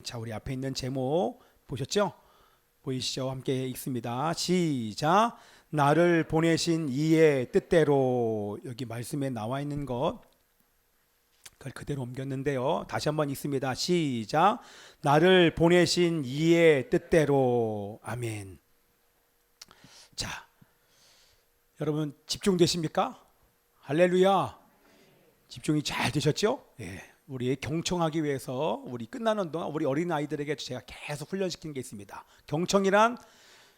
자, 우리 앞에 있는 제목 보셨죠? 보이시죠? 함께 읽습니다. 시작. 나를 보내신 이의 뜻대로. 여기 말씀에 나와 있는 것 그걸 그대로 옮겼는데요. 다시 한번 읽습니다. 시작. 나를 보내신 이의 뜻대로. 아멘. 자, 여러분 집중되십니까? 할렐루야. 집중이 잘 되셨죠? 예. 우리 경청하기 위해서 우리 끝나는 동안 우리 어린 아이들에게 제가 계속 훈련시키는 게 있습니다. 경청이란,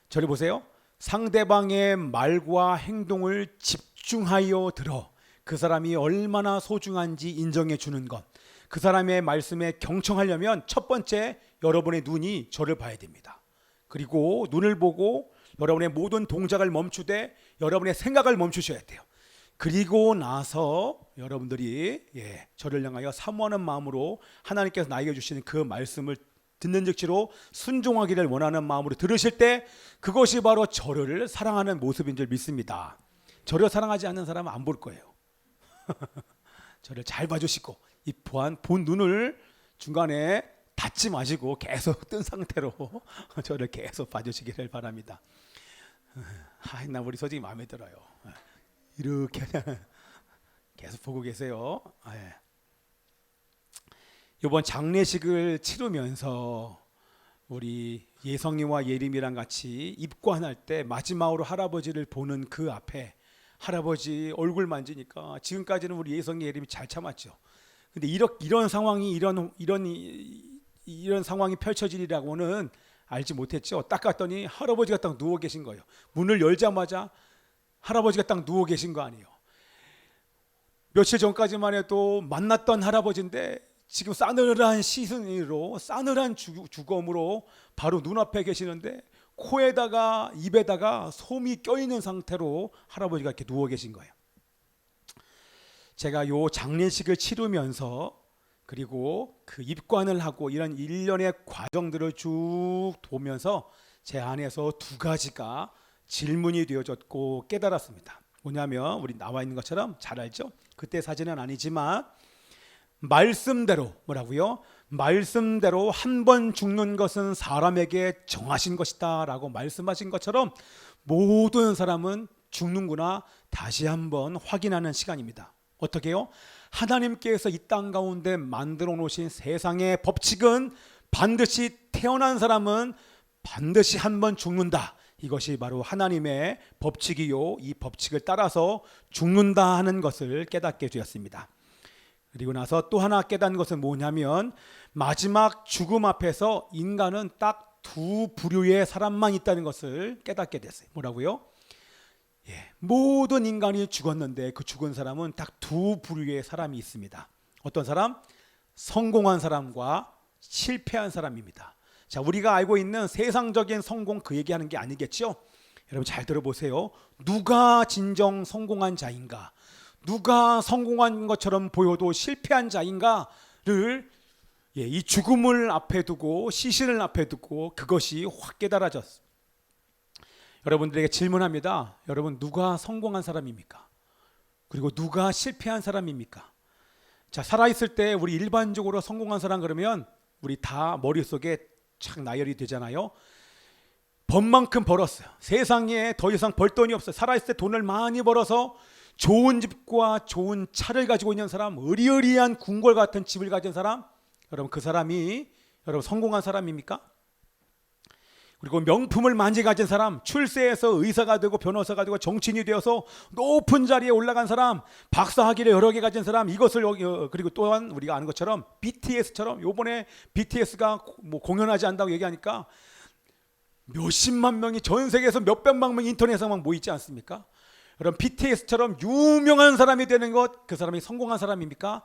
저리 보세요. 상대방의 말과 행동을 집중하여 들어 그 사람이 얼마나 소중한지 인정해 주는 것. 그 사람의 말씀에 경청하려면 첫 번째, 여러분의 눈이 저를 봐야 됩니다. 그리고 눈을 보고 여러분의 모든 동작을 멈추되 여러분의 생각을 멈추셔야 돼요. 그리고 나서 여러분들이 저를 향하여 사모하는 마음으로 하나님께서 나에게 주시는 그 말씀을 듣는 즉시로 순종하기를 원하는 마음으로 들으실 때 그것이 바로 저를 사랑하는 모습인 줄 믿습니다. 저를 사랑하지 않는 사람은 안 볼 거예요. 저를 잘 봐주시고 이 본 눈을 중간에 닫지 마시고 계속 뜬 상태로 저를 계속 봐주시기를 바랍니다. 나 우리 솔직히 마음에 들어요. 이렇게 계속 보고 계세요. 이번 장례식을 치르면서 우리 예성이와 예림이랑 같이 입관할 때 마지막으로 할아버지를 보는 그 앞에 할아버지 얼굴 만지니까 지금까지는 우리 예성이 예림이 잘 참았죠. 근데 이런 상황이 이런 상황이 펼쳐지리라고는 알지 못했죠. 딱 갔더니 할아버지가 딱 누워 계신 거예요. 문을 열자마자 할아버지가 딱 누워 계신 거 아니에요. 며칠 전까지만 해도 만났던 할아버지인데 지금 싸늘한 시선으로 싸늘한 주검으로 바로 눈앞에 계시는데 코에다가 입에다가 솜이 껴있는 상태로 할아버지가 이렇게 누워 계신 거예요. 제가 요 장례식을 치르면서 그리고 그 입관을 하고 이런 일련의 과정들을 쭉 보면서 제 안에서 두 가지가 질문이 되어졌고 깨달았습니다. 뭐냐면 우리 나와 있는 것처럼 잘 알죠? 그때 사진은 아니지만 말씀대로 뭐라고요? 말씀대로 한 번 죽는 것은 사람에게 정하신 것이다 라고 말씀하신 것처럼 모든 사람은 죽는구나 다시 한번 확인하는 시간입니다. 어떻게요? 하나님께서 이 땅 가운데 만들어 놓으신 세상의 법칙은 반드시 태어난 사람은 반드시 한 번 죽는다. 이것이 바로 하나님의 법칙이요. 이 법칙을 따라서 죽는다 하는 것을 깨닫게 되었습니다. 그리고 나서 또 하나 깨닫는 것은 뭐냐면 마지막 죽음 앞에서 인간은 딱 두 부류의 사람만 있다는 것을 깨닫게 됐어요. 뭐라고요? 모든 인간이 죽었는데 그 죽은 사람은 딱 두 부류의 사람이 있습니다. 어떤 사람? 성공한 사람과 실패한 사람입니다. 자, 우리가 알고 있는 세상적인 성공 그 얘기하는 게 아니겠죠? 여러분 잘 들어보세요. 누가 진정 성공한 자인가? 누가 성공한 것처럼 보여도 실패한 자인가를 이 죽음을 앞에 두고 시신을 앞에 두고 그것이 확 깨달아졌어요. 여러분들에게 질문합니다. 여러분 누가 성공한 사람입니까? 그리고 누가 실패한 사람입니까? 자, 살아있을 때 우리 일반적으로 성공한 사람 그러면 우리 다 머릿속에 착 나열이 되잖아요. 번만큼 벌었어요. 세상에 더 이상 벌 돈이 없어요. 살아있을 때 돈을 많이 벌어서 좋은 집과 좋은 차를 가지고 있는 사람, 의리의리한 궁궐 같은 집을 가진 사람, 여러분 그 사람이 여러분 성공한 사람입니까? 그리고 명품을 많이 가진 사람, 출세해서 의사가 되고 변호사가 되고 정치인이 되어서 높은 자리에 올라간 사람, 박사학위를 여러 개 가진 사람, 이것을 그리고 또한 우리가 아는 것처럼 BTS처럼 요번에 BTS가 뭐 공연하지 않는다고 얘기하니까 몇십만 명이 전 세계에서 몇백만 명이 인터넷에 막 모이지 않습니까? 여러분 BTS처럼 유명한 사람이 되는 것, 그 사람이 성공한 사람입니까?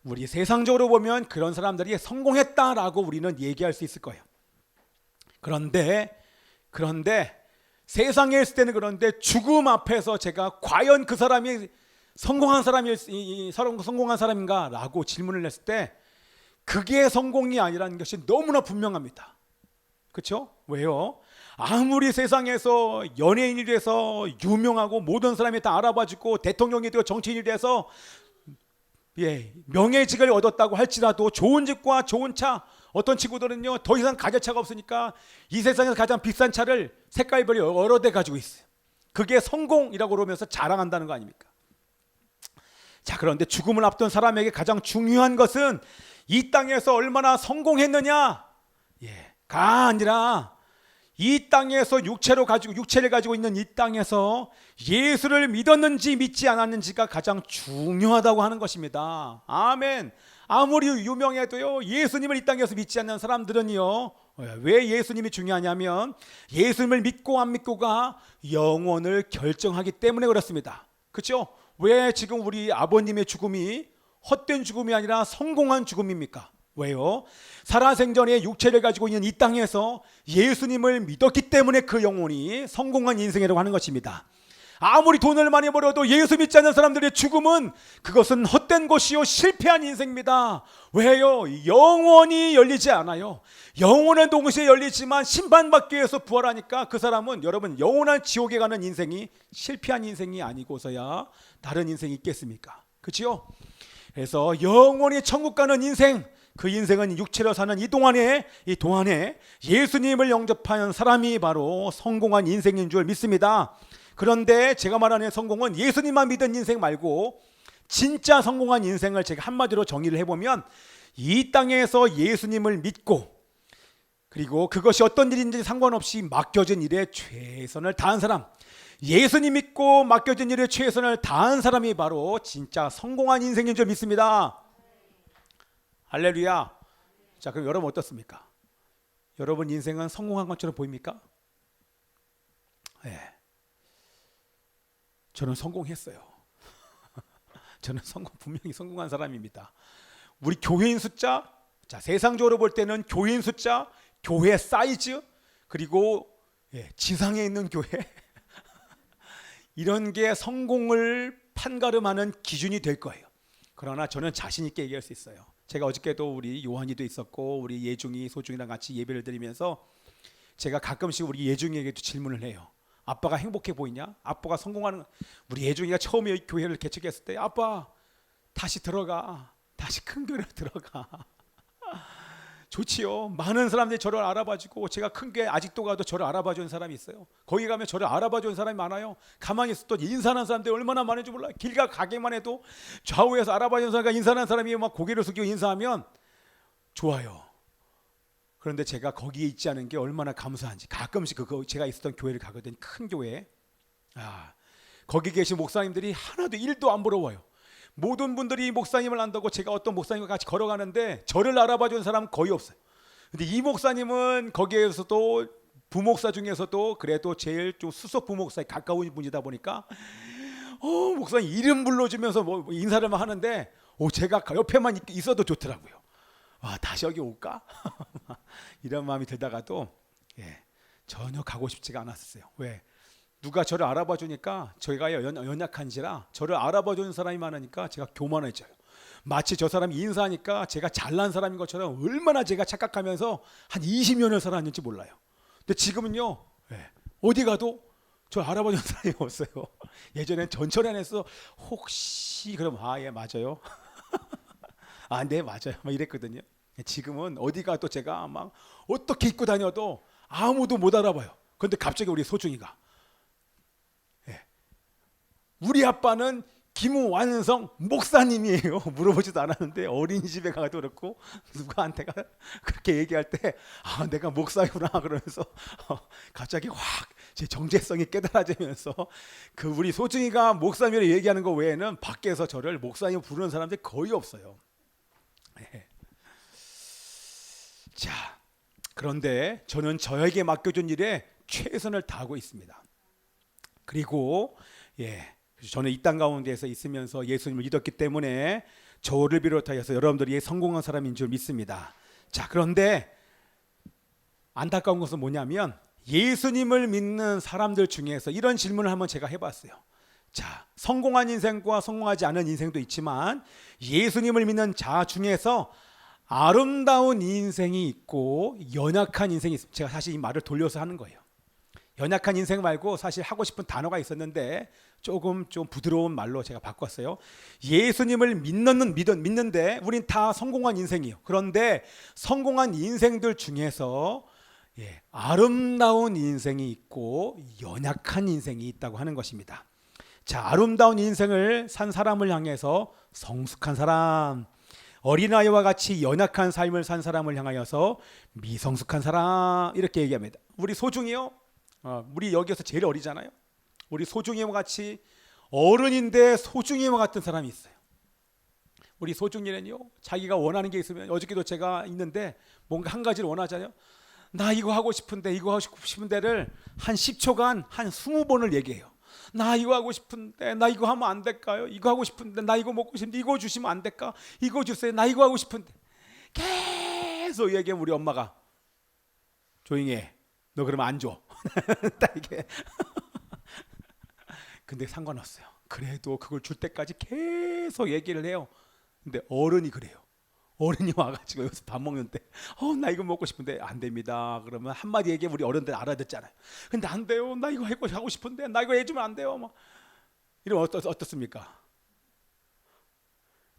우리 세상적으로 보면 그런 사람들이 성공했다라고 우리는 얘기할 수 있을 거예요. 그런데 세상에 있을 때는 그런데 죽음 앞에서 제가 과연 그 사람이 성공한 사람인가라고 질문을 했을 때 그게 성공이 아니라는 것이 너무나 분명합니다. 그렇죠? 왜요? 아무리 세상에서 연예인이 돼서 유명하고 모든 사람이 다 알아봐주고 대통령이 되고 정치인이 돼서 명예직을 얻었다고 할지라도 좋은 집과 좋은 차 어떤 친구들은요, 더 이상 가져차가 없으니까 이 세상에서 가장 비싼 차를 색깔별이 여러 대 가지고 있어요. 그게 성공이라고 그러면서 자랑한다는 거 아닙니까? 자, 그런데 죽음을 앞둔 사람에게 가장 중요한 것은 이 땅에서 얼마나 성공했느냐, 가 아니라 이 땅에서 육체를 가지고 있는 이 땅에서 예수를 믿었는지 믿지 않았는지가 가장 중요하다고 하는 것입니다. 아멘. 아무리 유명해도요, 예수님을 이 땅에서 믿지 않는 사람들은요, 왜 예수님이 중요하냐면 예수님을 믿고 안 믿고가 영혼을 결정하기 때문에 그렇습니다. 그렇죠? 왜 지금 우리 아버님의 죽음이 헛된 죽음이 아니라 성공한 죽음입니까? 왜요? 살아생전에 육체를 가지고 있는 이 땅에서 예수님을 믿었기 때문에 그 영혼이 성공한 인생이라고 하는 것입니다. 아무리 돈을 많이 벌어도 예수 믿지 않는 사람들의 죽음은 그것은 헛된 것이요 실패한 인생입니다. 왜요? 영원히 열리지 않아요. 영혼은 동시에 열리지만 심판받기 위해서 부활하니까 그 사람은 여러분 영원한 지옥에 가는 인생이 실패한 인생이 아니고서야 다른 인생이 있겠습니까? 그렇죠? 그래서 영원히 천국 가는 인생, 그 인생은 육체로 사는 이 동안에 예수님을 영접하는 사람이 바로 성공한 인생인 줄 믿습니다. 그런데 제가 말하는 성공은 예수님만 믿은 인생 말고 진짜 성공한 인생을 제가 한마디로 정의를 해보면 이 땅에서 예수님을 믿고 그리고 그것이 어떤 일인지 상관없이 맡겨진 일에 최선을 다한 사람, 예수님 믿고 맡겨진 일에 최선을 다한 사람이 바로 진짜 성공한 인생인 줄 믿습니다. 할렐루야. 자, 그럼 여러분 어떻습니까? 여러분 인생은 성공한 것처럼 보입니까? 네. 저는 성공했어요. 저는 분명히 성공한 사람입니다. 우리 교회인 숫자, 자, 세상적으로 볼 때는 교회인 숫자, 교회 사이즈, 그리고 지상에 있는 교회 이런 게 성공을 판가름하는 기준이 될 거예요. 그러나 저는 자신 있게 얘기할 수 있어요. 제가 어저께도 우리 요한이도 있었고 우리 예중이, 소중이랑 같이 예배를 드리면서 제가 가끔씩 우리 예중이에게도 질문을 해요. 아빠가 행복해 보이냐? 아빠가 성공하는, 우리 예중이가 처음에 교회를 개척했을 때 아빠 다시 들어가, 다시 큰 교회로 들어가. 좋지요. 많은 사람들이 저를 알아봐주고 제가 큰 교회 아직도 가도 저를 알아봐주는 사람이 있어요. 거기 가면 저를 알아봐주는 사람이 많아요. 가만히 있어도 인사하는 사람들이 얼마나 많은지 몰라요. 길 가기만 해도 좌우에서 알아봐주는 사람과 인사하는 사람이 막 고개를 숙이고 인사하면 좋아요. 그런데 제가 거기에 있지 않은 게 얼마나 감사한지 가끔씩 제가 있었던 교회를 가거든요. 큰 교회. 거기 계신 목사님들이 하나도 일도 안 부러워요. 모든 분들이 목사님을 안다고 제가 어떤 목사님과 같이 걸어가는데 저를 알아봐주는 사람은 거의 없어요. 근데 이 목사님은 거기에서도 부목사 중에서도 그래도 제일 좀 수석 부목사에 가까운 분이다 보니까 목사님 이름 불러주면서 뭐 인사를 막 하는데 제가 옆에만 있어도 좋더라고요. 다시 여기 올까? 이런 마음이 들다가도 전혀 가고 싶지가 않았어요. 왜? 누가 저를 알아봐 주니까 저희가 연약한지라 저를 알아봐 주는 사람이 많으니까 제가 교만해져요. 마치 저 사람이 인사하니까 제가 잘난 사람인 것처럼 얼마나 제가 착각하면서 한 20년을 살았는지 몰라요. 근데 지금은요, 어디 가도 저 알아봐 주는 사람이 없어요. 예전엔 전철안에서 혹시 그럼 예 맞아요. 네 맞아요. 막 이랬거든요. 지금은 어디 가도 제가 막 어떻게 입고 다녀도 아무도 못 알아봐요. 그런데 갑자기 우리 소중이가 우리 아빠는 김완성 목사님이에요. 물어보지도 않았는데 어린이집에 가도 그렇고 누구한테가 그렇게 얘기할 때 내가 목사구나 그러면서 갑자기 확 제 정체성이 깨달아지면서 그 우리 소중이가 목사님이라고 얘기하는 거 외에는 밖에서 저를 목사님 부르는 사람들이 거의 없어요. 자, 그런데 저는 저에게 맡겨준 일에 최선을 다하고 있습니다. 그리고 저는 이 땅 가운데에서 있으면서 예수님을 믿었기 때문에 저를 비롯하여서 여러분들이 성공한 사람인 줄 믿습니다. 자, 그런데 안타까운 것은 뭐냐면 예수님을 믿는 사람들 중에서 이런 질문을 한번 제가 해봤어요. 자, 성공한 인생과 성공하지 않은 인생도 있지만 예수님을 믿는 자 중에서 아름다운 인생이 있고 연약한 인생이 있습니다. 제가 사실 이 말을 돌려서 하는 거예요. 연약한 인생 말고 사실 하고 싶은 단어가 있었는데 조금 좀 부드러운 말로 제가 바꿨어요. 예수님을 믿는데 우린 다 성공한 인생이에요. 그런데 성공한 인생들 중에서 아름다운 인생이 있고 연약한 인생이 있다고 하는 것입니다. 자, 아름다운 인생을 산 사람을 향해서 성숙한 사람, 어린아이와 같이 연약한 삶을 산 사람을 향하여서 미성숙한 사람, 이렇게 얘기합니다. 우리 소중이요, 우리 여기서 제일 어리잖아요. 우리 소중이와 같이 어른인데 소중이와 같은 사람이 있어요. 우리 소중이는요, 자기가 원하는 게 있으면, 어저께도 제가 있는데 뭔가 한 가지를 원하잖아요. 나 이거 하고 싶은데, 이거 하고 싶은데를 한 10초간 한 20번을 얘기해요. 나 이거 하고 싶은데, 나 이거 하면 안 될까요? 이거 하고 싶은데, 나 이거 먹고 싶은데, 이거 주시면 안 될까? 이거 주세요. 나 이거 하고 싶은데. 계속 얘기하면 우리 엄마가 조용히 해. 너 그러면 안 줘. 딱 이게. 근데 상관없어요. 그래도 그걸 줄 때까지 계속 얘기를 해요. 근데 어른이 그래요. 어른이 와가지고 여기서 밥 먹는데 나 이거 먹고 싶은데 안 됩니다. 그러면 한마디 얘기하면 우리 어른들 알아듣잖아요. 근데 안 돼요. 나 이거 하고 싶은데 나 이거 해주면 안 돼요. 막 이러면 어떻습니까?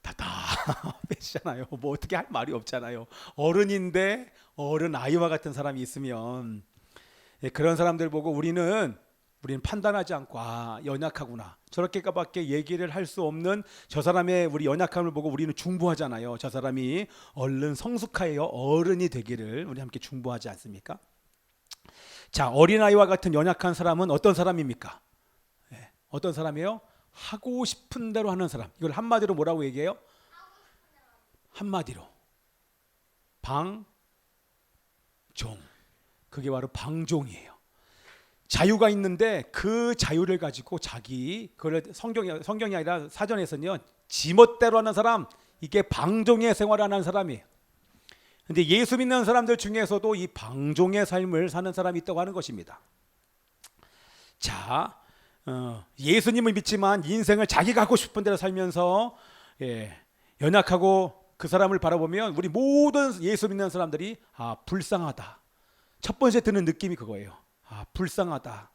답답해지잖아요. 뭐 어떻게 할 말이 없잖아요. 어른인데 어른 아이와 같은 사람이 있으면 그런 사람들 보고 우리는 판단하지 않고 연약하구나, 저렇게밖에 얘기를 할 수 없는 저 사람의 우리 연약함을 보고 우리는 중보하잖아요. 저 사람이 얼른 성숙하여 어른이 되기를 우리 함께 중보하지 않습니까? 자, 어린아이와 같은 연약한 사람은 어떤 사람입니까? 어떤 사람이에요? 하고 싶은 대로 하는 사람. 이걸 한마디로 뭐라고 얘기해요? 한마디로 방종. 그게 바로 방종이에요. 자유가 있는데 그 자유를 가지고 그걸 성경이 아니라 사전에서는요, 지멋대로 하는 사람, 이게 방종의 생활을 하는 사람이에요. 근데 예수 믿는 사람들 중에서도 이 방종의 삶을 사는 사람이 있다고 하는 것입니다. 자, 예수님을 믿지만 인생을 자기가 하고 싶은 대로 살면서 연약하고 그 사람을 바라보면 우리 모든 예수 믿는 사람들이 불쌍하다. 첫 번째 드는 느낌이 그거예요. 불쌍하다.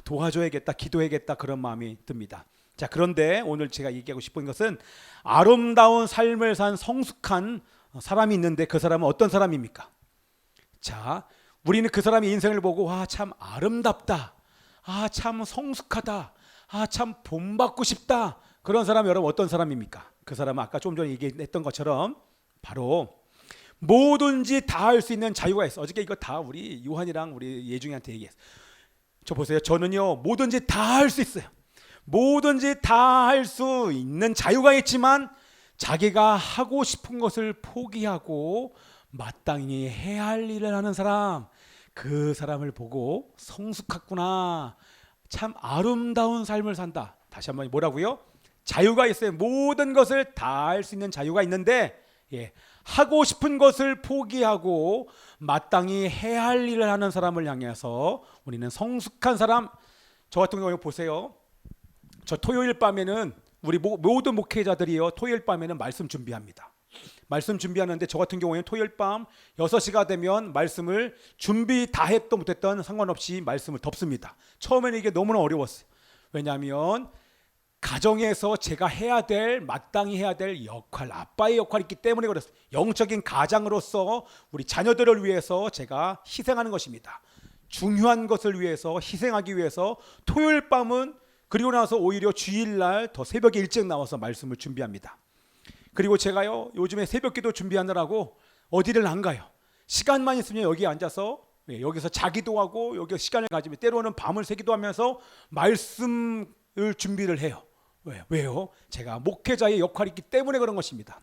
도와줘야겠다. 기도해야겠다. 그런 마음이 듭니다. 자, 그런데 오늘 제가 얘기하고 싶은 것은 아름다운 삶을 산 성숙한 사람이 있는데 그 사람은 어떤 사람입니까? 자, 우리는 그 사람의 인생을 보고 참 아름답다. 참 성숙하다. 참 본받고 싶다. 그런 사람 여러분 어떤 사람입니까? 그 사람은 아까 좀 전에 얘기했던 것처럼 바로 뭐든지 다 할 수 있는 자유가 있어. 어저께 이거 다 우리 요한이랑 우리 예중이한테 얘기했어. 저 보세요. 저는요 뭐든지 다 할 수 있어요. 뭐든지 다 할 수 있는 자유가 있지만 자기가 하고 싶은 것을 포기하고 마땅히 해야 할 일을 하는 사람, 그 사람을 보고 성숙했구나, 참 아름다운 삶을 산다. 다시 한번 뭐라고요? 자유가 있어요. 모든 것을 다 할 수 있는 자유가 있는데 하고 싶은 것을 포기하고 마땅히 해야 할 일을 하는 사람을 향해서 우리는 성숙한 사람. 저 같은 경우에 보세요. 저 토요일 밤에는 우리 모든 목회자들이요, 토요일 밤에는 말씀 준비합니다. 말씀 준비하는데 저 같은 경우에는 토요일 밤 6시가 되면 말씀을 준비 다 했던 못했던 상관없이 말씀을 덮습니다. 처음에는 이게 너무나 어려웠어요. 왜냐하면 가정에서 제가 마땅히 해야 될 역할, 아빠의 역할이 있기 때문에 그렇습니다. 영적인 가장으로서 우리 자녀들을 위해서 제가 희생하는 것입니다. 중요한 것을 위해서 희생하기 위해서 토요일 밤은, 그리고 나서 오히려 주일날 더 새벽에 일찍 나와서 말씀을 준비합니다. 그리고 제가요 요즘에 새벽기도 준비하느라고 어디를 안 가요. 시간만 있으면 여기 앉아서 여기서 자기도 하고 여기서 시간을 가지면 때로는 밤을 새기도 하면서 말씀을 준비를 해요. 왜요? 제가 목회자의 역할이 있기 때문에 그런 것입니다.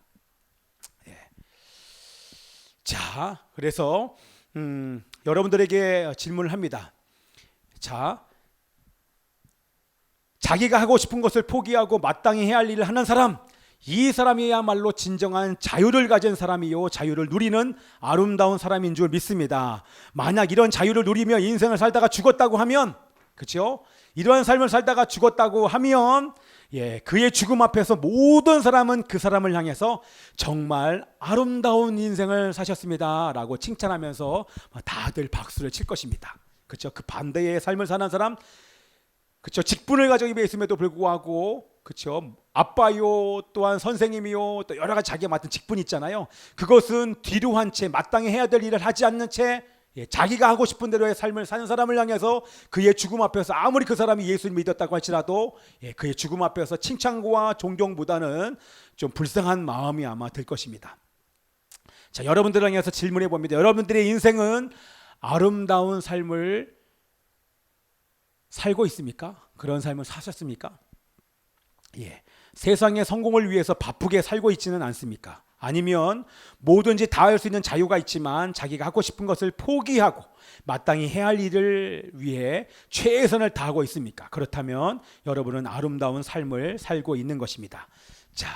자, 그래서 여러분들에게 질문을 합니다. 자, 자기가 하고 싶은 것을 포기하고 마땅히 해야 할 일을 하는 사람, 이 사람이야말로 진정한 자유를 가진 사람이요, 자유를 누리는 아름다운 사람인 줄 믿습니다. 만약 이런 자유를 누리며 인생을 살다가 죽었다고 하면, 그렇죠? 이러한 삶을 살다가 죽었다고 하면 그의 죽음 앞에서 모든 사람은 그 사람을 향해서 정말 아름다운 인생을 사셨습니다 라고 칭찬하면서 다들 박수를 칠 것입니다. 그렇죠? 그 반대의 삶을 사는 사람, 그렇죠? 직분을 가지고 있음에도 불구하고, 그렇죠? 아빠요, 또한 선생님이요, 또 여러 가지 자기가 맡은 직분이 있잖아요. 그것은 뒤로 한 채 마땅히 해야 될 일을 하지 않는 채 자기가 하고 싶은 대로의 삶을 사는 사람을 향해서 그의 죽음 앞에서 아무리 그 사람이 예수를 믿었다고 할지라도 그의 죽음 앞에서 칭찬과 존경보다는 좀 불쌍한 마음이 아마 들 것입니다. 자, 여러분들을 향해서 질문해 봅니다. 여러분들의 인생은 아름다운 삶을 살고 있습니까? 그런 삶을 사셨습니까? 세상의 성공을 위해서 바쁘게 살고 있지는 않습니까? 아니면 뭐든지 다 할 수 있는 자유가 있지만 자기가 하고 싶은 것을 포기하고 마땅히 해야 할 일을 위해 최선을 다하고 있습니까? 그렇다면 여러분은 아름다운 삶을 살고 있는 것입니다. 자,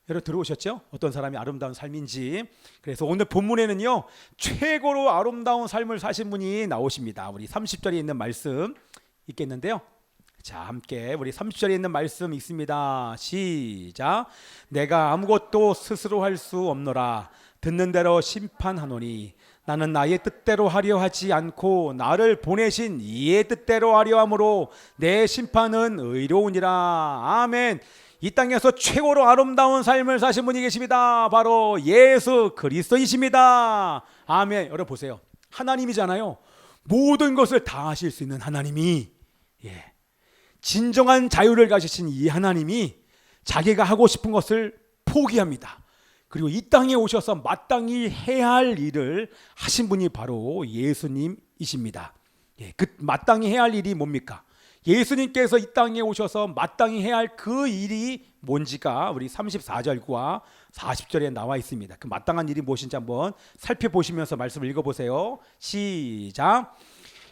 여러분 들어오셨죠? 어떤 사람이 아름다운 삶인지. 그래서 오늘 본문에는요, 최고로 아름다운 삶을 사신 분이 나오십니다. 우리 30절에 있는 말씀 있겠는데요. 자, 함께 우리 30절에 있는 말씀 읽습니다. 시작. 내가 아무것도 스스로 할 수 없노라. 듣는 대로 심판하노니 나는 나의 뜻대로 하려 하지 않고 나를 보내신 이의 뜻대로 하려 함으로 내 심판은 의로우니라. 아멘. 이 땅에서 최고로 아름다운 삶을 사신 분이 계십니다. 바로 예수 그리스도이십니다. 아멘. 여러분 보세요. 하나님이잖아요. 모든 것을 다 하실 수 있는 하나님이, 진정한 자유를 가지신 이 하나님이 자기가 하고 싶은 것을 포기합니다. 그리고 이 땅에 오셔서 마땅히 해야 할 일을 하신 분이 바로 예수님이십니다. 그 마땅히 해야 할 일이 뭡니까? 예수님께서 이 땅에 오셔서 마땅히 해야 할 그 일이 뭔지가 우리 34절과 40절에 나와 있습니다. 그 마땅한 일이 무엇인지 한번 살펴보시면서 말씀을 읽어보세요. 시작.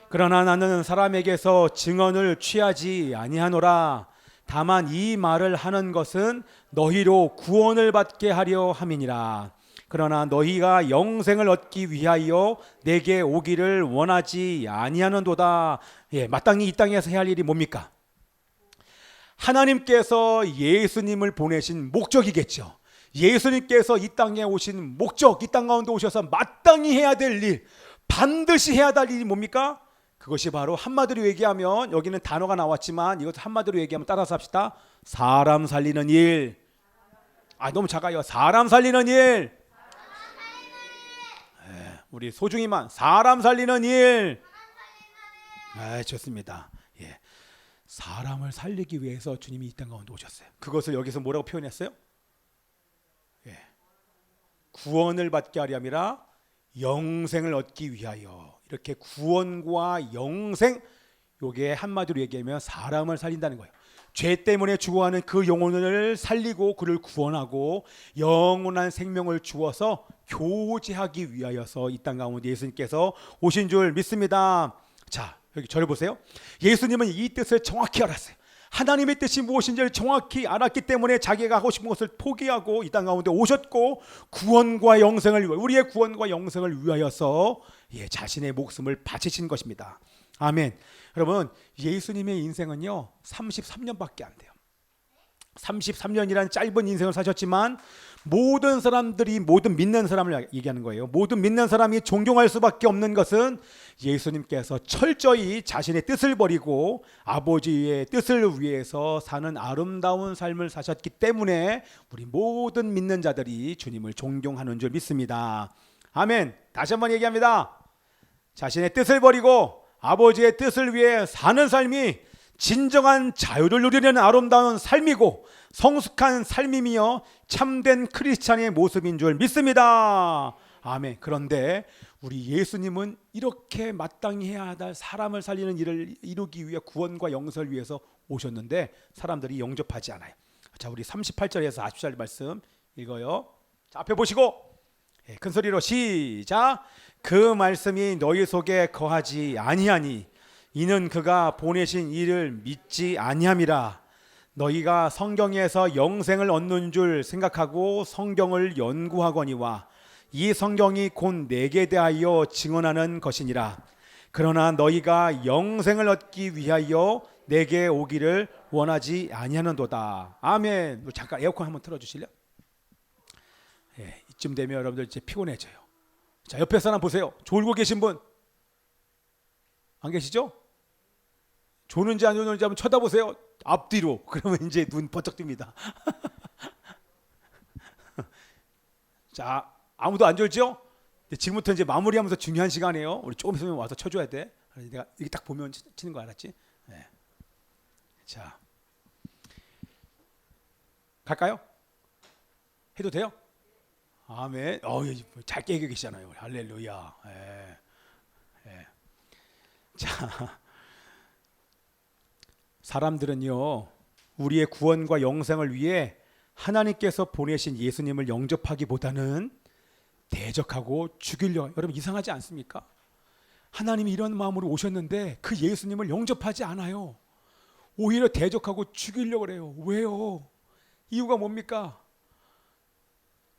그러나 나는 사람에게서 증언을 취하지 아니하노라. 다만 이 말을 하는 것은 너희로 구원을 받게 하려 함이니라. 그러나 너희가 영생을 얻기 위하여 내게 오기를 원하지 아니하는도다. 마땅히 이 땅에서 해야 할 일이 뭡니까? 하나님께서 예수님을 보내신 목적이겠죠. 예수님께서 이 땅에 오신 목적, 이 땅 가운데 오셔서 마땅히 해야 될 일, 반드시 해야 될 일이 뭡니까? 그것이 바로 한마디로 얘기하면, 여기는 단어가 나왔지만 이것도 한마디로 얘기하면 따라서 합시다. 사람 살리는 일. 너무 작아요. 사람 살리는 일. 우리 소중히만 사람 살리는 일. 좋습니다. 사람을 살리기 위해서 주님이 이 땅 가운데 오셨어요. 그것을 여기서 뭐라고 표현했어요? 구원을 받게 하려 함이라 영생을 얻기 위하여. 이렇게 구원과 영생, 요게 한마디로 얘기하면 사람을 살린다는 거예요. 죄 때문에 죽어가는 그 영혼을 살리고 그를 구원하고 영원한 생명을 주어서 교제하기 위하여서 이 땅 가운데 예수님께서 오신 줄 믿습니다. 자, 여기 저를 보세요. 예수님은 이 뜻을 정확히 알았어요. 하나님의 뜻이 무엇인지를 정확히 알았기 때문에 자기가 하고 싶은 것을 포기하고 이 땅 가운데 오셨고, 구원과 영생을 위하여, 우리의 구원과 영생을 위하여서 자신의 목숨을 바치신 것입니다. 아멘. 여러분, 예수님의 인생은요 33년밖에 안 돼요. 33년이라는 짧은 인생을 사셨지만 모든 사람들이, 모든 믿는 사람을 얘기하는 거예요. 모든 믿는 사람이 존경할 수밖에 없는 것은 예수님께서 철저히 자신의 뜻을 버리고 아버지의 뜻을 위해서 사는 아름다운 삶을 사셨기 때문에 우리 모든 믿는 자들이 주님을 존경하는 줄 믿습니다. 아멘. 다시 한번 얘기합니다. 자신의 뜻을 버리고 아버지의 뜻을 위해 사는 삶이 진정한 자유를 누리는 아름다운 삶이고 성숙한 삶이며 참된 크리스찬의 모습인 줄 믿습니다. 아멘. 그런데 우리 예수님은 이렇게 마땅히 해야 할 사람을 살리는 일을 이루기 위해 구원과 영생을 위해서 오셨는데 사람들이 영접하지 않아요. 자, 우리 38절에서 40절 말씀 읽어요. 자, 앞에 보시고 큰 소리로 시작. 그 말씀이 너희 속에 거하지 아니하니 이는 그가 보내신 이를 믿지 아니함이라. 너희가 성경에서 영생을 얻는 줄 생각하고 성경을 연구하거니와 이 성경이 곧 내게 대하여 증언하는 것이니라. 그러나 너희가 영생을 얻기 위하여 내게 오기를 원하지 아니하는도다. 아멘. 잠깐 에어컨 한번 틀어주실래요? 이쯤 되면 여러분들 이제 피곤해져요. 자, 옆에 사람 보세요. 졸고 계신 분. 안 계시죠? 조는지 안 조는지 한번 쳐다보세요. 앞뒤로. 그러면 이제 눈 번쩍 뜹니다. 자, 아무도 안 졸죠? 지금부터 이제 마무리하면서 중요한 시간이에요. 우리 조금 있으면 와서 쳐줘야 돼. 내가 이렇게 딱 보면 치는 거 알았지? 네. 자, 갈까요? 해도 돼요? 아멘. 잘 깨고 계시잖아요. 할렐루야. 예. 예. 자, 사람들은요, 우리의 구원과 영생을 위해 하나님께서 보내신 예수님을 영접하기보다는 대적하고 죽이려. 여러분 이상하지 않습니까? 하나님이 이런 마음으로 오셨는데 그 예수님을 영접하지 않아요. 오히려 대적하고 죽이려고 그래요. 왜요? 이유가 뭡니까?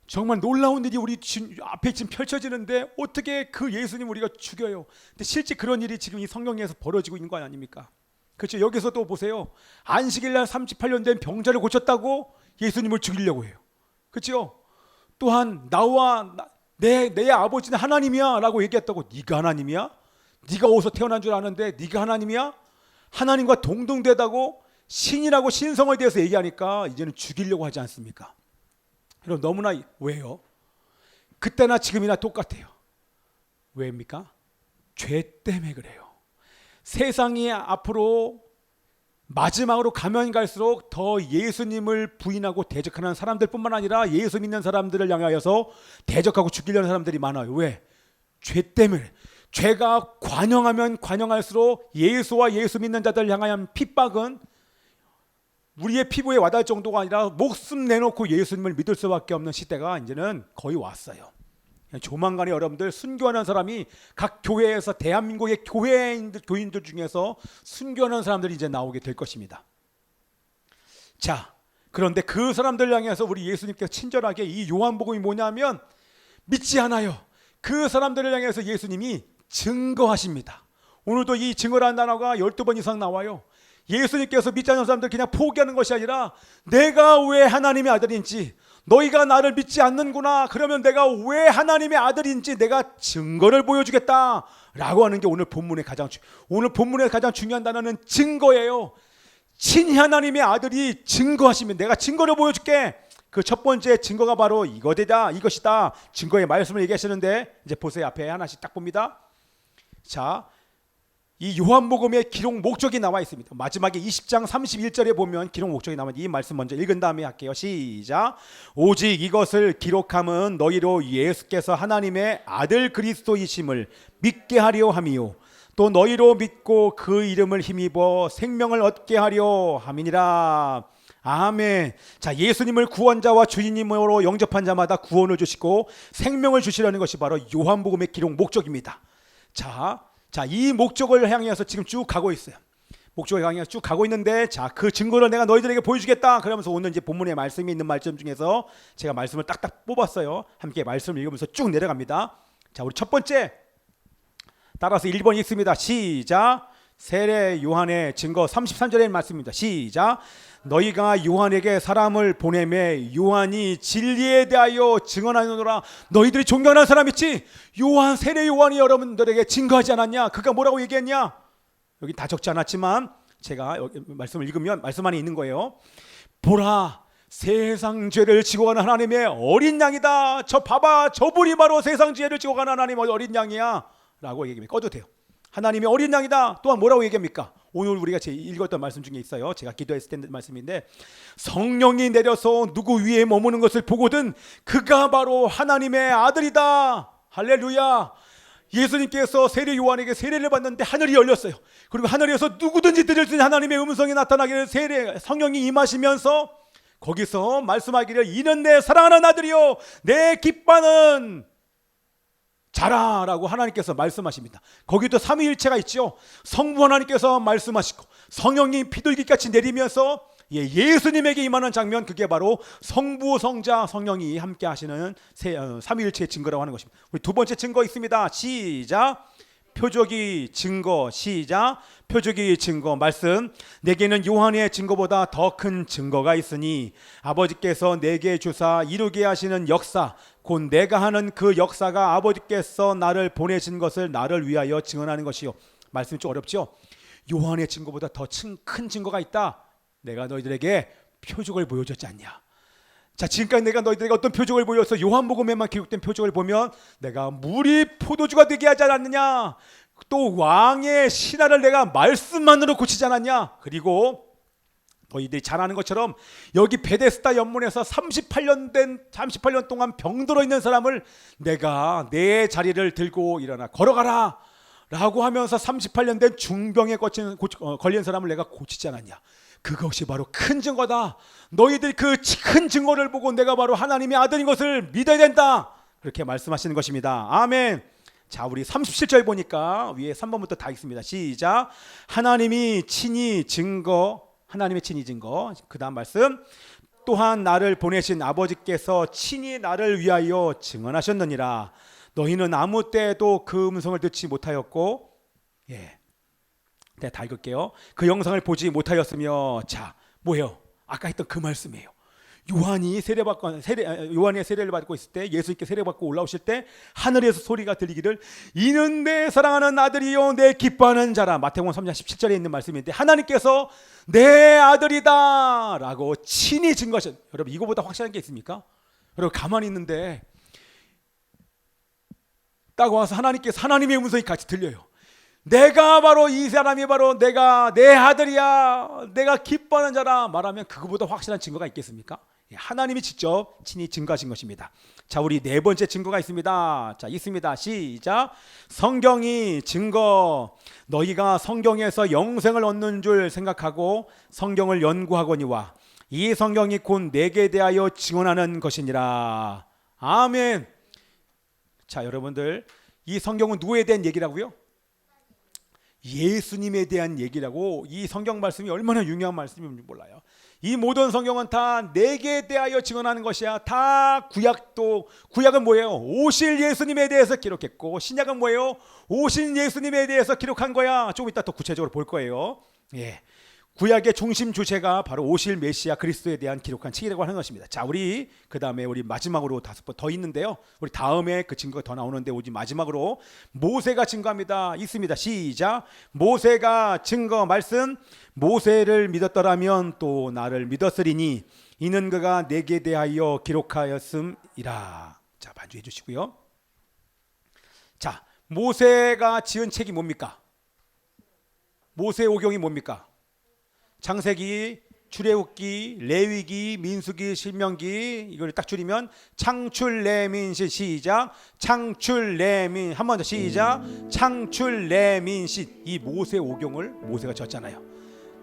정말 놀라운 일이 우리 앞에 지금 펼쳐지는데 어떻게 그 예수님 우리가 죽여요? 근데 실제 그런 일이 지금 이 성경에서 벌어지고 있는 거 아닙니까? 그렇죠? 여기서 또 보세요. 안식일 날 38년 된 병자를 고쳤다고 예수님을 죽이려고 해요. 그렇죠? 또한 나와 내 아버지는 하나님이야 라고 얘기했다고 네가 하나님이야? 네가 어디서 태어난 줄 아는데 네가 하나님이야? 하나님과 동등되다고 신이라고 신성에 대해서 얘기하니까 이제는 죽이려고 하지 않습니까? 여러분 너무나 왜요? 그때나 지금이나 똑같아요. 왜입니까? 죄 때문에 그래요. 세상이 앞으로 마지막으로 가면 갈수록 더 예수님을 부인하고 대적하는 사람들뿐만 아니라 예수 믿는 사람들을 향하여서 대적하고 죽이려는 사람들이 많아요. 왜? 죄 때문에. 죄가 관영하면 관영할수록 예수와 예수 믿는 자들 향한 핍박은 우리의 피부에 와닿을 정도가 아니라 목숨 내놓고 예수님을 믿을 수밖에 없는 시대가 이제는 거의 왔어요. 조만간에 여러분들 순교하는 사람이 각 교회에서 대한민국의 교인들 중에서 순교하는 사람들이 이제 나오게 될 것입니다. 자, 그런데 그 사람들 향해서 우리 예수님께서 친절하게 이 요한복음이 뭐냐면 믿지 않아요. 그 사람들을 향해서 예수님이 증거하십니다. 오늘도 이 증거라는 단어가 12번 이상 나와요. 예수님께서 믿지 않는 사람들 그냥 포기하는 것이 아니라 내가 왜 하나님의 아들인지, 너희가 나를 믿지 않는구나, 그러면 내가 왜 하나님의 아들인지 내가 증거를 보여주겠다 라고 하는 게 오늘 본문의 가장 중요한 단어는 증거예요. 친히 하나님의 아들이 증거하시면 내가 증거를 보여줄게. 그 첫 번째 증거가 바로 이것이다. 증거의 말씀을 얘기하시는데 이제 보세요. 앞에 하나씩 딱 봅니다. 자, 이 요한복음의 기록 목적이 나와 있습니다. 마지막에 20장 31절에 보면 기록 목적이 나와 있는데 이 말씀 먼저 읽은 다음에 할게요. 시작. 오직 이것을 기록함은 너희로 예수께서 하나님의 아들 그리스도이심을 믿게 하려 함이요 또 너희로 믿고 그 이름을 힘입어 생명을 얻게 하려 함이니라. 아멘. 자, 예수님을 구원자와 주인님으로 영접한 자마다 구원을 주시고 생명을 주시려는 것이 바로 요한복음의 기록 목적입니다. 자, 이 목적을 향해서 지금 쭉 가고 있어요. 목적을 향해서 쭉 가고 있는데, 자, 그 증거를 내가 너희들에게 보여주겠다. 그러면서 오늘 이제 본문에 말씀이 있는 말씀 중에서 제가 말씀을 딱딱 뽑았어요. 함께 말씀을 읽으면서 쭉 내려갑니다. 자, 우리 첫 번째 따라서 1번 읽습니다. 시작. 세례 요한의 증거 33절의 말씀입니다. 시작. 너희가 요한에게 사람을 보내매 요한이 진리에 대하여 증언하노라. 너희들이 존경하는 사람 있지? 요한, 세례 요한이 여러분들에게 증거하지 않았냐? 그가 뭐라고 얘기했냐? 여기 다 적지 않았지만 제가 여기 말씀을 읽으면 말씀 안에 있는 거예요. 보라, 세상 죄를 지고 가는 하나님의 어린 양이다. 저 봐봐, 저분이 바로 세상 죄를 지고 가는 하나님의 어린 양이야 라고 얘기합니다. 꺼도 돼요. 하나님의 어린 양이다. 또한 뭐라고 얘기합니까? 오늘 우리가 읽었던 말씀 중에 있어요. 제가 기도했을 때 말씀인데, 성령이 내려서 누구 위에 머무는 것을 보거든 그가 바로 하나님의 아들이다. 할렐루야. 예수님께서 세례 요한에게 세례를 받는데 하늘이 열렸어요. 그리고 하늘에서 누구든지 들을 수 있는 하나님의 음성이 나타나기를 성령이 임하시면서 거기서 말씀하기를 이는 내 사랑하는 아들이요 내 기뻐하는 자라라고 하나님께서 말씀하십니다. 거기도 삼위일체가 있죠. 성부 하나님께서 말씀하시고 성령이 비둘기같이 내리면서 예수님에게 임하는 장면, 그게 바로 성부, 성자, 성령이 함께 하시는 삼위일체의 증거라고 하는 것입니다. 우리 두 번째 증거 있습니다. 시작. 표적이 증거. 시작. 표적이 증거. 말씀. 내게는 요한의 증거보다 더 큰 증거가 있으니 아버지께서 내게 주사 이루게 하시는 역사, 곧 내가 하는 그 역사가 아버지께서 나를 보내신 것을 나를 위하여 증언하는 것이요. 말씀이 좀 어렵죠. 요한의 증거보다 더 큰 증거가 있다. 내가 너희들에게 표적을 보여줬지 않냐. 자, 지금까지 내가 너희들에게 어떤 표적을 보였어? 요한복음에만 기록된 표적을 보면 내가 물이 포도주가 되게 하지 않았느냐, 또 왕의 신하를 내가 말씀만으로 고치지 않았냐, 그리고 너희들이 잘 아는 것처럼 여기 베데스다 연못에서 38년 동안 병들어 있는 사람을 내가 내 자리를 들고 일어나 걸어가라 라고 하면서 38년 된 중병에 걸린 사람을 내가 고치지 않았냐. 그것이 바로 큰 증거다. 너희들 그 큰 증거를 보고 내가 바로 하나님의 아들인 것을 믿어야 된다. 그렇게 말씀하시는 것입니다. 아멘. 자, 우리 37절 보니까 위에 3번부터 다 있습니다. 시작. 하나님의 친히 증거. 그 다음 말씀. 또한 나를 보내신 아버지께서 친히 나를 위하여 증언하셨느니라. 너희는 아무 때에도 그 음성을 듣지 못하였고, 네, 다 읽을게요. 그 영상을 보지 못하였으며. 자, 뭐예요? 아까 했던 그 말씀이에요. 요한이 요한의 세례를 받고 있을 때, 예수님께 세례받고 올라오실 때 하늘에서 소리가 들리기를 이는 내 사랑하는 아들이요 내 기뻐하는 자라. 마태복음 3장 17절에 있는 말씀인데 하나님께서 내 아들이다 라고 친히 증거하셨. 여러분, 이거보다 확실한 게 있습니까? 여러분, 가만히 있는데 딱 와서 하나님의 음성이 같이 들려요. 내가 바로 이 사람이 바로 내가 내 아들이야, 내가 기뻐하는 자라 말하면 그거보다 확실한 증거가 있겠습니까? 하나님이 직접 친히 증거하신 것입니다. 자, 우리 네 번째 증거가 있습니다. 자, 있습니다. 시작. 성경이 증거. 너희가 성경에서 영생을 얻는 줄 생각하고 성경을 연구하거니와 이 성경이 곧 내게 대하여 증언하는 것이니라. 아멘. 자, 여러분들, 이 성경은 누구에 대한 얘기라고요? 예수님에 대한 얘기라고. 이 성경 말씀이 얼마나 중요한 말씀인지 몰라요. 이 모든 성경은 다 내게 대하여 증언하는 것이야. 다 구약은 뭐예요? 오실 예수님에 대해서 기록했고, 신약은 뭐예요? 오신 예수님에 대해서 기록한 거야. 조금 이따 더 구체적으로 볼 거예요. 구약의 중심 주제가 바로 오실 메시아 그리스도에 대한 기록한 책이라고 하는 것입니다. 자, 우리 그 다음에 우리 마지막으로 5번 더 있는데요. 우리 다음에 그 증거가 더 나오는데 우리 마지막으로 모세가 증거합니다. 있습니다. 시작. 모세가 증거 말씀. 모세를 믿었더라면 또 나를 믿었으리니 이는 그가 내게 대하여 기록하였음이라. 자, 반주해 주시고요. 자, 모세가 지은 책이 뭡니까? 모세오경이 뭡니까? 창세기, 출애굽기, 레위기, 민수기, 신명기. 이걸 딱 줄이면 창출레민신. 시작. 창출레민. 한 번 더 시작. 창출레민신. 이 모세오경을 모세가 졌잖아요.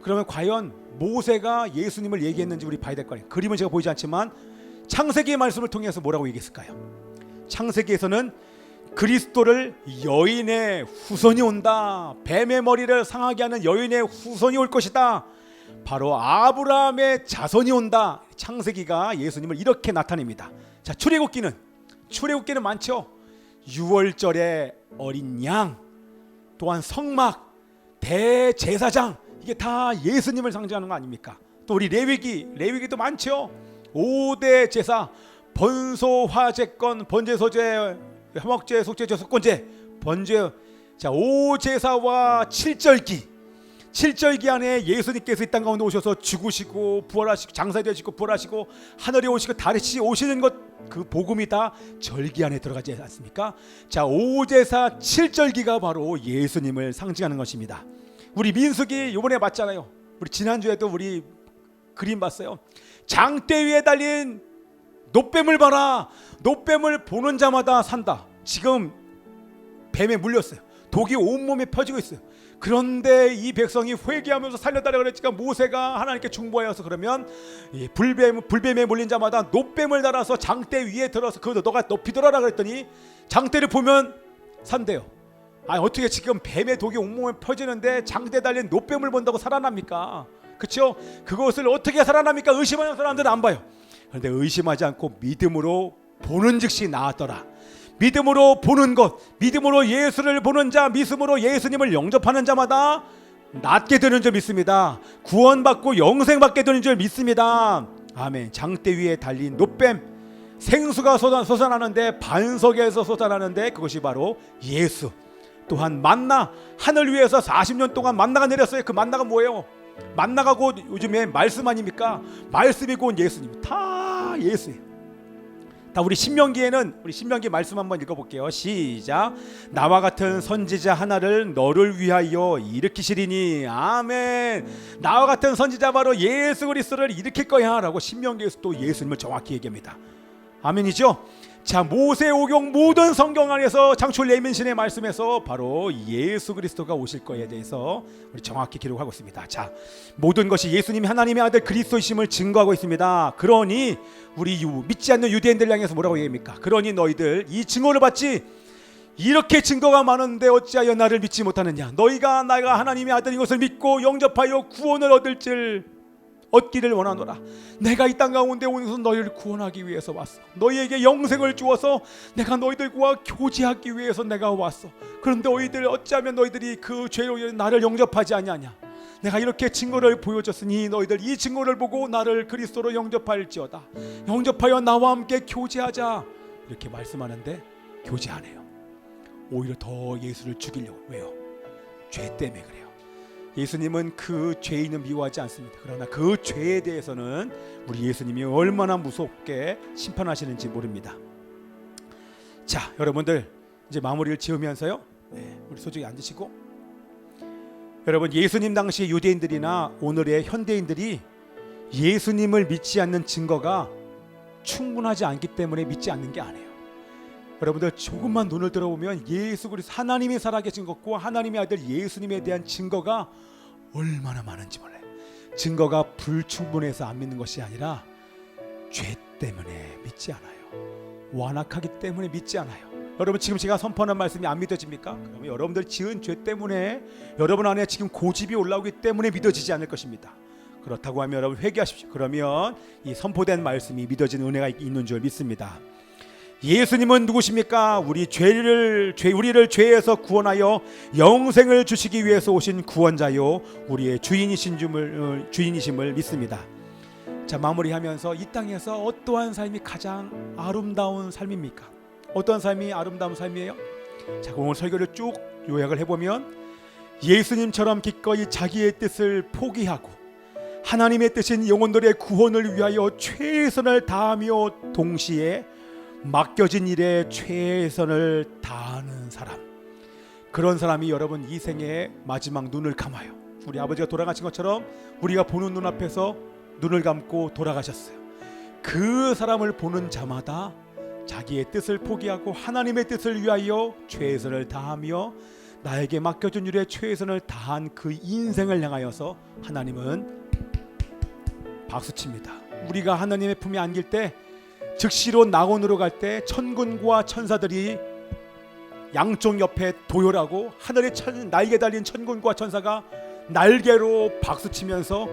그러면 과연 모세가 예수님을 얘기했는지 우리 봐야 될 거예요. 그림은 제가 보이지 않지만 창세기의 말씀을 통해서 뭐라고 얘기했을까요? 창세기에서는 그리스도를 여인의 후손이 온다. 뱀의 머리를 상하게 하는 여인의 후손이 올 것이다. 바로 아브라함의 자손이 온다. 창세기가 예수님을 이렇게 나타냅니다. 자, 출애굽기는 많죠. 유월절의 어린 양, 또한 성막, 대제사장, 이게 다 예수님을 상징하는 거 아닙니까? 또 우리 레위기도 많죠. 5대 제사, 번소화제권, 번제소제, 화목제, 속죄제, 속건제, 번제. 자, 5제사와 7절기 안에 예수님께서 이 땅 가운데 오셔서 죽으시고 부활하시고 장사되시고 부활하시고 하늘에 오시고 달에 오시는 것, 그 복음이 다 절기 안에 들어가지 않습니까? 자, 5제사 7절기가 바로 예수님을 상징하는 것입니다. 우리 민수기 이번에 봤잖아요. 우리 지난주에도 우리 그림 봤어요. 장대 위에 달린 놋뱀을 봐라. 놋뱀을 보는 자마다 산다. 지금 뱀에 물렸어요. 독이 온몸에 퍼지고 있어요. 그런데 이 백성이 회개하면서 살려달라 그랬지만 모세가 하나님께 중보하여서 그러면 이 불뱀에 물린 자마다 놋뱀을 달아서 장대 위에 들어서 그거 너가 높이 들어라 그랬더니 장대를 보면 산대요. 아니, 어떻게 지금 뱀의 독이 온몸에 퍼지는데 장대에 달린 놋뱀을 본다고 살아납니까? 그렇죠? 그것을 어떻게 살아납니까? 의심하는 사람들은 안 봐요. 그런데 의심하지 않고 믿음으로 보는 즉시 나았더라. 믿음으로 보는 것, 믿음으로 예수를 보는 자, 믿음으로 예수님을 영접하는 자마다 낫게 되는 줄 믿습니다. 구원받고 영생받게 되는 줄 믿습니다. 아멘. 장대 위에 달린 놋뱀, 생수가 솟아나는데, 반석에서 솟아나는데 그것이 바로 예수, 또한 만나, 하늘 위에서 40년 동안 만나가 내렸어요. 그 만나가 뭐예요? 만나가 곧 요즘에 말씀 아닙니까? 말씀이 곧 예수님. 다 예수예요. 다 우리 신명기에는 우리 신명기 말씀 한번 읽어볼게요. 시작. 나와 같은 선지자 하나를 너를 위하여 일으키시리니. 아멘. 나와 같은 선지자 바로 예수 그리스도를 일으킬 거야 라고 신명기에서 또 예수님을 정확히 얘기합니다. 아멘이죠. 자, 모세오경 모든 성경 안에서 장출 예민신의 말씀에서 바로 예수 그리스도가 오실 거에 대해서 우리 정확히 기록하고 있습니다. 자, 모든 것이 예수님이 하나님의 아들 그리스도이심을 증거하고 있습니다. 그러니 우리 믿지 않는 유대인들 향해서 뭐라고 얘기합니까? 그러니 너희들 이 증거를 받지, 이렇게 증거가 많은데 어찌하여 나를 믿지 못하느냐? 너희가 나가 하나님의 아들인 것을 믿고 영접하여 구원을 얻기를 원하노라. 내가 이 땅 가운데 온 것은 너희를 구원하기 위해서 왔어. 너희에게 영생을 주어서 내가 너희들과 교제하기 위해서 내가 왔어. 그런데 너희들 어찌하면 너희들이 그 죄로 나를 영접하지 않냐냐? 내가 이렇게 증거를 보여줬으니 너희들 이 증거를 보고 나를 그리스도로 영접할지어다. 영접하여 나와 함께 교제하자. 이렇게 말씀하는데 교제 안 해요. 오히려 더 예수를 죽이려고. 왜요? 죄 때문에 그래요. 예수님은 그 죄인은 미워하지 않습니다. 그러나 그 죄에 대해서는 우리 예수님이 얼마나 무섭게 심판하시는지 모릅니다. 자, 여러분들 이제 마무리를 지으면서요. 우리 소중히 앉으시고, 여러분 예수님 당시 유대인들이나 오늘의 현대인들이 예수님을 믿지 않는 증거가 충분하지 않기 때문에 믿지 않는 게 아니에요. 여러분들 조금만 눈을 들어보면 예수 그리스도 하나님이 살아계신 것과 하나님의 아들 예수님에 대한 증거가 얼마나 많은지 몰라요. 증거가 불충분해서 안 믿는 것이 아니라 죄 때문에 믿지 않아요. 완악하기 때문에 믿지 않아요. 여러분 지금 제가 선포하는 말씀이 안 믿어집니까? 그러면 여러분들 지은 죄 때문에 여러분 안에 지금 고집이 올라오기 때문에 믿어지지 않을 것입니다. 그렇다고 하면 여러분 회개하십시오. 그러면 이 선포된 말씀이 믿어지는 은혜가 있는 줄 믿습니다. 예수님은 누구십니까? 우리를 죄에서 구원하여 영생을 주시기 위해서 오신 구원자요, 우리의 주인이심을 믿습니다. 자, 마무리하면서 이 땅에서 어떠한 삶이 가장 아름다운 삶입니까? 어떤 삶이 아름다운 삶이에요? 자, 오늘 설교를 쭉 요약을 해보면 예수님처럼 기꺼이 자기의 뜻을 포기하고 하나님의 뜻인 영혼들의 구원을 위하여 최선을 다하며 동시에 맡겨진 일에 최선을 다하는 사람, 그런 사람이 여러분 이 생의 마지막 눈을 감아요. 우리 아버지가 돌아가신 것처럼 우리가 보는 눈앞에서 눈을 감고 돌아가셨어요. 그 사람을 보는 자마다 자기의 뜻을 포기하고 하나님의 뜻을 위하여 최선을 다하며 나에게 맡겨진 일에 최선을 다한 그 인생을 향하여서 하나님은 박수칩니다. 우리가 하나님의 품에 안길 때, 즉시로 낙원으로 갈 때 천군과 천사들이 양쪽 옆에 도열하고 하늘에 날개 달린 천군과 천사가 날개로 박수치면서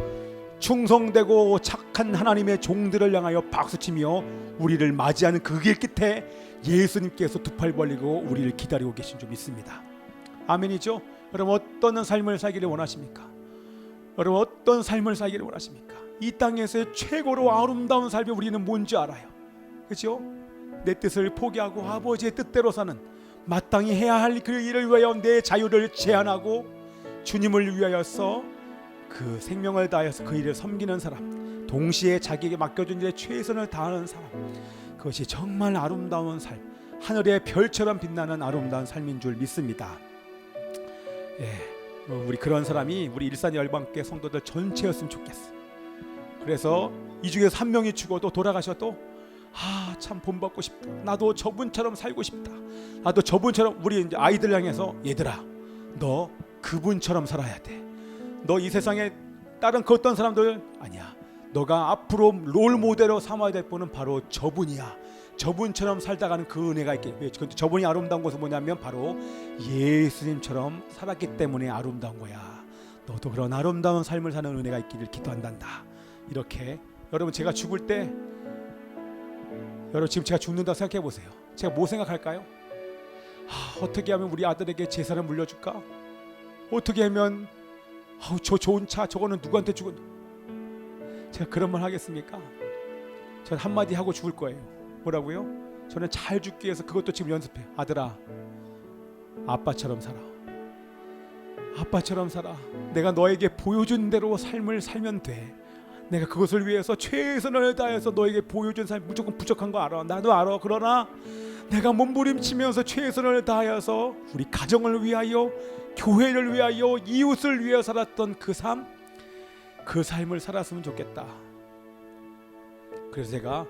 충성되고 착한 하나님의 종들을 향하여 박수치며 우리를 맞이하는 그 길 끝에 예수님께서 두 팔 벌리고 우리를 기다리고 계신 줄 믿습니다. 아멘이죠? 여러분 어떤 삶을 살기를 원하십니까? 여러분 어떤 삶을 살기를 원하십니까? 이 땅에서의 최고로 아름다운 삶이 우리는 뭔지 알아요. 그렇죠? 내 뜻을 포기하고 아버지의 뜻대로 사는, 마땅히 해야 할 그 일을 위하여 내 자유를 제한하고 주님을 위하여서 그 생명을 다해서 그 일을 섬기는 사람, 동시에 자기에게 맡겨준 일에 최선을 다하는 사람, 그것이 정말 아름다운 삶, 하늘의 별처럼 빛나는 아름다운 삶인 줄 믿습니다. 우리 그런 사람이 우리 일산 열방교회 성도들 전체였으면 좋겠어. 그래서 이 중에서 한 명이 죽어도 돌아가셔도 참 본받고 싶다. 나도 저분처럼 살고 싶다. 나도 저분처럼, 우리 이제 아이들 향해서 얘들아, 너 그분처럼 살아야 돼. 너 이 세상에 다른 그 어떤 사람들 아니야. 너가 앞으로 롤 모델로 삼아야 될 분은 바로 저분이야. 저분처럼 살다가는 그 은혜가 있게. 저분이 아름다운 것은 뭐냐면 바로 예수님처럼 살았기 때문에 아름다운 거야. 너도 그런 아름다운 삶을 사는 은혜가 있기를 기도한단다. 이렇게 여러분 제가 죽을 때, 여러분 지금 제가 죽는다 생각해 보세요. 제가 뭐 생각할까요? 어떻게 하면 우리 아들에게 재산을 물려줄까? 어떻게 하면 저 좋은 차 저거는 누구한테 주고, 제가 그런 말 하겠습니까? 저는 한마디 하고 죽을 거예요. 뭐라고요? 저는 잘 죽기 위해서 그것도 지금 연습해요. 아들아, 아빠처럼 살아. 아빠처럼 살아. 내가 너에게 보여준 대로 삶을 살면 돼. 내가 그것을 위해서 최선을 다해서 너에게 보여준 삶 무조건 부족한 거 알아. 나도 알아. 그러나 내가 몸부림치면서 최선을 다하여서 우리 가정을 위하여, 교회를 위하여, 이웃을 위하여 살았던 그 삶, 그 삶을 살았으면 좋겠다. 그래서 제가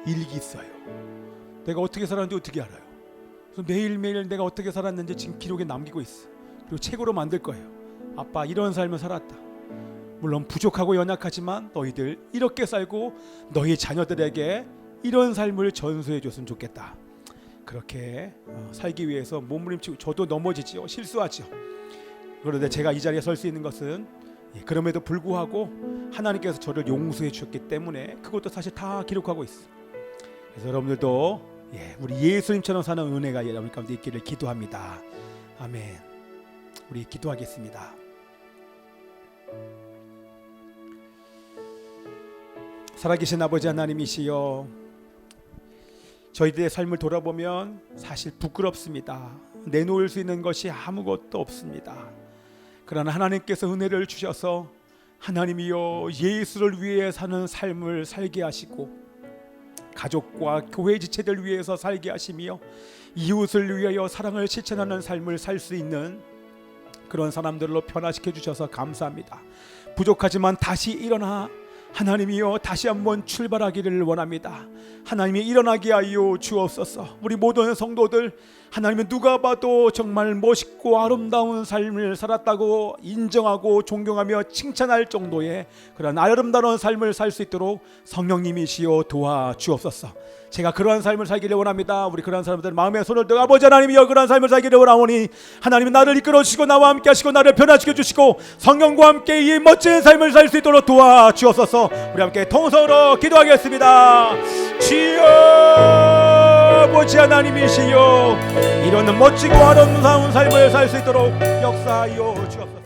일기 써요. 내가 어떻게 살았는지 어떻게 알아요. 그래서 매일매일 내가 어떻게 살았는지 지금 기록에 남기고 있어. 그리고 책으로 만들 거예요. 아빠 이런 삶을 살았다. 물론 부족하고 연약하지만 너희들 이렇게 살고 너희 자녀들에게 이런 삶을 전수해 줬으면 좋겠다. 그렇게 살기 위해서 몸부림치고 저도 넘어지지요. 실수하죠. 그런데 제가 이 자리에 설 수 있는 것은 그럼에도 불구하고 하나님께서 저를 용서해 주셨기 때문에 그것도 사실 다 기록하고 있어. 그래서 여러분들도 우리 예수님처럼 사는 은혜가 여러분 가운데 있기를 기도합니다. 아멘. 우리 기도하겠습니다. 살아계신 아버지 하나님이시여, 저희들의 삶을 돌아보면 사실 부끄럽습니다. 내놓을 수 있는 것이 아무것도 없습니다. 그러나 하나님께서 은혜를 주셔서 하나님이여 예수를 위해 사는 삶을 살게 하시고 가족과 교회 지체들 위해서 살게 하시며 이웃을 위하여 사랑을 실천하는 삶을 살 수 있는 그런 사람들로 변화시켜 주셔서 감사합니다. 부족하지만 다시 일어나 하나님이여 다시 한번 출발하기를 원합니다. 하나님이 일어나게 하여 주옵소서. 우리 모든 성도들 하나님은 누가 봐도 정말 멋있고 아름다운 삶을 살았다고 인정하고 존경하며 칭찬할 정도의 그런 아름다운 삶을 살 수 있도록 성령님이시여 도와주옵소서. 제가 그러한 삶을 살기를 원합니다. 우리 그러한 사람들 마음에 손을 들어 아버지 하나님이여 그러한 삶을 살기를 원하오니 하나님은 나를 이끌어 주시고 나와 함께 하시고 나를 변화시켜 주시고 성령과 함께 이 멋진 삶을 살 수 있도록 도와주옵소서. 우리 함께 통성으로 기도하겠습니다. 주여 아버지 하나님이시여 이런 멋지고 아름다운 삶을 살 수 있도록 역사하여 주옵소서.